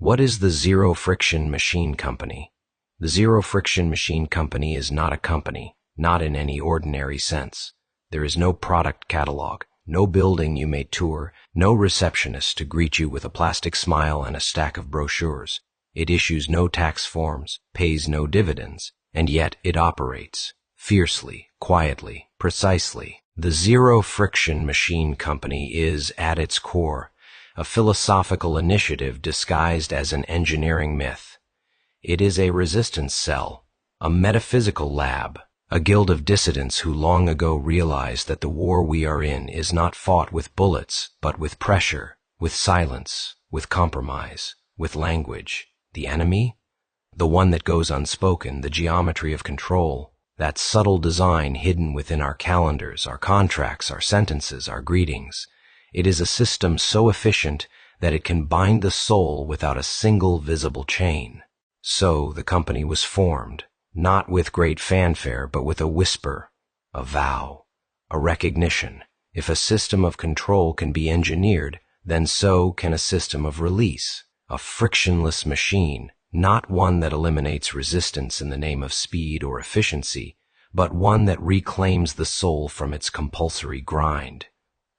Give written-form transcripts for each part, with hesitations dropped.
What is the XeroFriction Machine Company? The XeroFriction Machine Company is not a company, not in any ordinary sense. There is no product catalog, no building you may tour, no receptionist to greet you with a plastic smile and a stack of brochures. It issues no tax forms, pays no dividends, and yet it operates fiercely, quietly, precisely. The XeroFriction Machine Company is, at its core, a philosophical initiative disguised as an engineering myth. It is a resistance cell, a metaphysical lab, a guild of dissidents who long ago realized that the war we are in is not fought with bullets, but with pressure, with silence, with compromise, with language. The enemy? The one that goes unspoken, the geometry of control, that subtle design hidden within our calendars, our contracts, our sentences, our greetings. It is a system so efficient that it can bind the soul without a single visible chain. So the company was formed, not with great fanfare, but with a whisper, a vow, a recognition. If a system of control can be engineered, then so can a system of release, a frictionless machine, not one that eliminates resistance in the name of speed or efficiency, but one that reclaims the soul from its compulsory grind.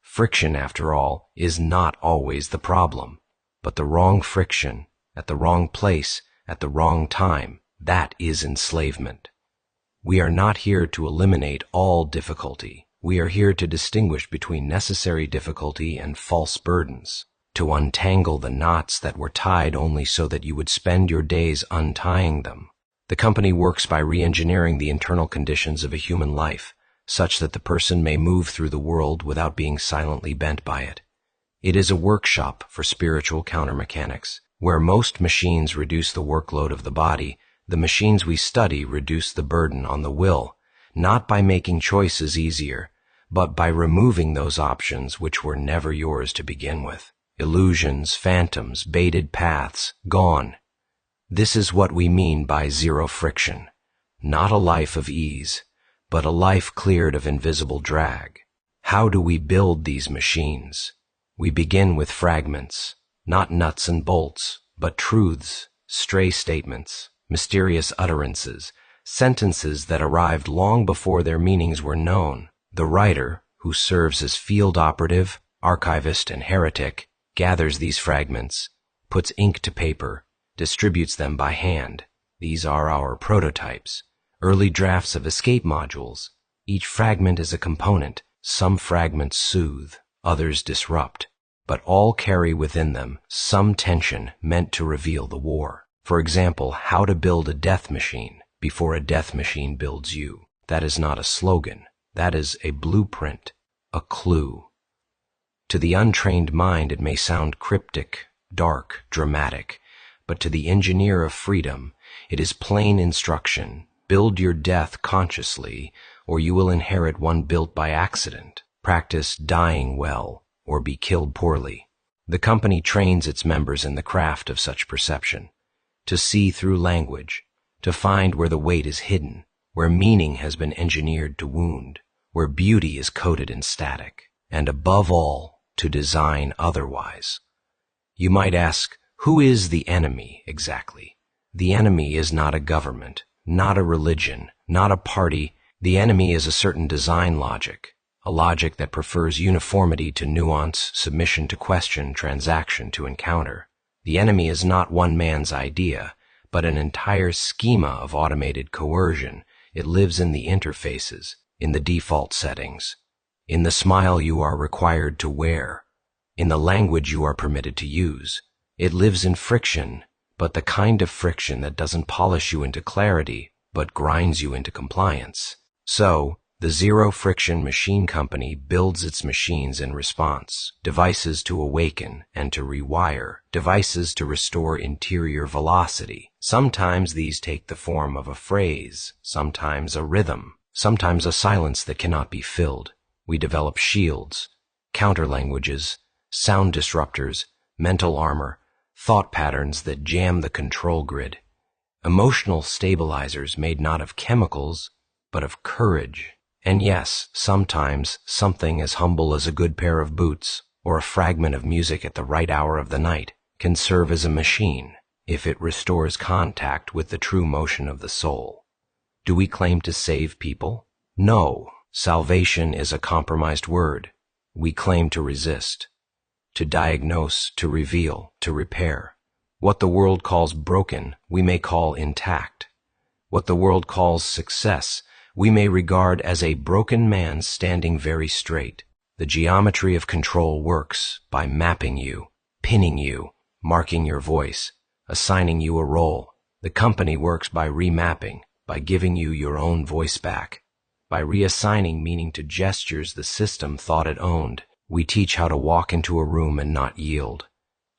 Friction, after all, is not always the problem, but the wrong friction, at the wrong place, at the wrong time, that is enslavement. We are not here to eliminate all difficulty. We are here to distinguish between necessary difficulty and false burdens, to untangle the knots that were tied only so that you would spend your days untying them. The company works by re-engineering the internal conditions of a human life, such that the person may move through the world without being silently bent by it. It is a workshop for spiritual countermechanics. Where most machines reduce the workload of the body, the machines we study reduce the burden on the will, not by making choices easier, but by removing those options which were never yours to begin with. Illusions, phantoms, baited paths, gone. This is what we mean by XeroFriction. Not a life of ease, but a life cleared of invisible drag. How do we build these machines? We begin with fragments, not nuts and bolts, but truths, stray statements, mysterious utterances, sentences that arrived long before their meanings were known. The writer, who serves as field operative, archivist, and heretic, gathers these fragments, puts ink to paper, distributes them by hand. These are our prototypes, early drafts of escape modules. Each fragment is a component. Some fragments soothe, others disrupt, but all carry within them some tension meant to reveal the war. For example, how to build a death machine before a death machine builds you. That is not a slogan. That is a blueprint, a clue. To the untrained mind, it may sound cryptic, dark, dramatic, but to the engineer of freedom, it is plain instruction. Build your death consciously, or you will inherit one built by accident. Practice dying well, or be killed poorly. The company trains its members in the craft of such perception, to see through language, to find where the weight is hidden, where meaning has been engineered to wound, where beauty is coated in static, and above all, to design otherwise. You might ask, who is the enemy exactly? The enemy is not a government, not a religion, not a party. The enemy is a certain design logic, a logic that prefers uniformity to nuance, submission to question, transaction to encounter. The enemy is not one man's idea, but an entire schema of automated coercion. It lives in the interfaces, in the default settings, in the smile you are required to wear, in the language you are permitted to use. It lives in friction, but the kind of friction that doesn't polish you into clarity, but grinds you into compliance. So, the XeroFriction Machine Company builds its machines in response, devices to awaken and to rewire, devices to restore interior velocity. Sometimes these take the form of a phrase, sometimes a rhythm, sometimes a silence that cannot be filled. We develop shields, counterlanguages, sound disruptors, mental armor, thought patterns that jam the control grid, emotional stabilizers made not of chemicals, but of courage. And yes, sometimes something as humble as a good pair of boots or a fragment of music at the right hour of the night can serve as a machine if it restores contact with the true motion of the soul. Do we claim to save people? No, salvation is a compromised word. We claim to resist, to diagnose, to reveal, to repair. What the world calls broken, we may call intact. What the world calls success, we may regard as a broken man standing very straight. The geometry of control works by mapping you, pinning you, marking your voice, assigning you a role. The company works by remapping, by giving you your own voice back, by reassigning meaning to gestures the system thought it owned. We teach how to walk into a room and not yield,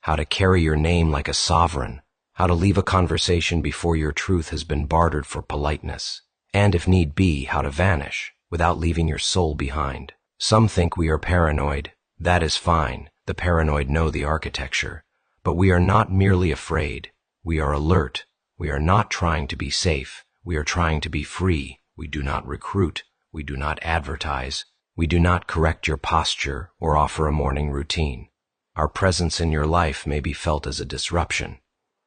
how to carry your name like a sovereign, how to leave a conversation before your truth has been bartered for politeness, and if need be, how to vanish without leaving your soul behind. Some think we are paranoid. That is fine. The paranoid know the architecture. But we are not merely afraid. We are alert. We are not trying to be safe. We are trying to be free. We do not recruit. We do not advertise. We do not correct your posture or offer a morning routine. Our presence in your life may be felt as a disruption,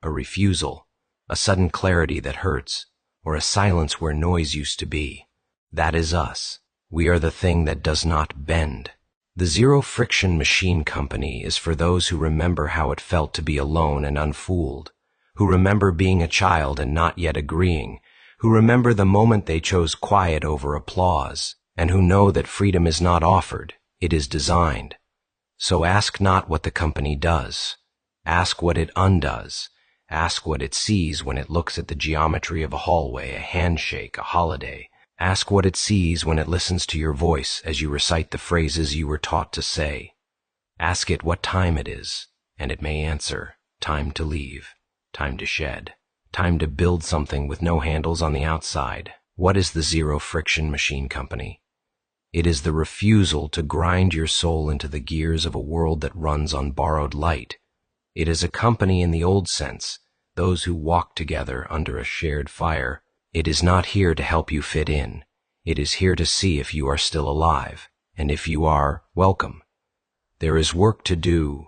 a refusal, a sudden clarity that hurts, or a silence where noise used to be. That is us. We are the thing that does not bend. The XeroFriction Machine Company is for those who remember how it felt to be alone and unfooled, who remember being a child and not yet agreeing, who remember the moment they chose quiet over applause, and who know that freedom is not offered, it is designed. So ask not what the company does. Ask what it undoes. Ask what it sees when it looks at the geometry of a hallway, a handshake, a holiday. Ask what it sees when it listens to your voice as you recite the phrases you were taught to say. Ask it what time it is, and it may answer, time to leave, time to shed, time to build something with no handles on the outside. What is the XeroFriction Machine Company? It is the refusal to grind your soul into the gears of a world that runs on borrowed light. It is a company in the old sense, those who walk together under a shared fire. It is not here to help you fit in. It is here to see if you are still alive, and if you are, welcome. There is work to do,